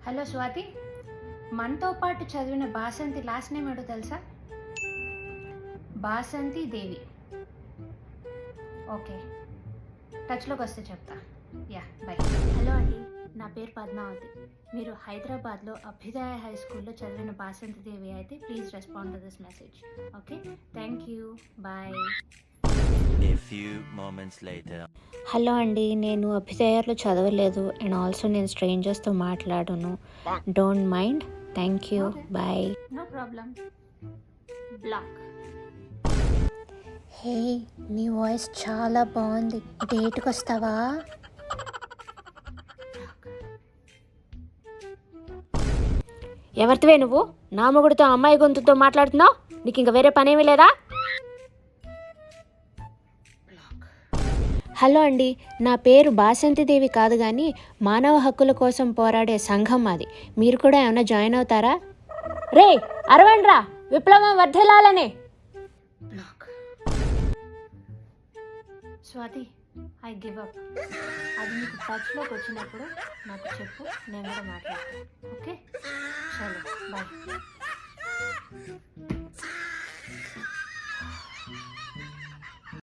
Hello Swathi, మనతో పాటు చదివిన బాసంతి లాస్ట్ నేమ్ ఏంటో తెలుసా? బాసంతి దేవి. ఓకే, టచ్లోకి వస్తే చెప్తా. Yeah bye. హలో అండి, నా పేరు పద్మావతి. మీరు హైదరాబాద్లో అభ్యుదయ హై స్కూల్లో చదివిన బాసంతి దేవి అయితే please respond to this message. Okay, thank you, bye. A few moments later. Hello అండి, నేను అభ్యుదయలో చదవలేదు అండ్ ఆల్సో నేను స్ట్రేంజర్స్తో మాట్లాడను. Don't mind. Thank you, bye. No problem. Block. Hey, నీ వాయిస్ చాలా బాగుంది, డేట్కి వస్తావా? ఎవరితివే నువ్వు? నా మొగుడితో అమ్మాయి గొంతుతో మాట్లాడుతున్నావు? నీకు ఇంకా వేరే పనేమీ లేదా? హలో అండి, నా పేరు బాసంతిదేవి కాదు కానీ మానవ హక్కుల కోసం పోరాడే సంఘం మాది. మీరు కూడా ఏమైనా జాయిన్ అవుతారా? రే అరవండ్రా, విప్లవం వర్ధిల్లాలని. Swathi, I give up. అది నీకు టచ్లోకి వచ్చినప్పుడు నాకు చెప్పు, నేను కూడా మాట్లాడతాను. ఓకే, చలో బాయ్.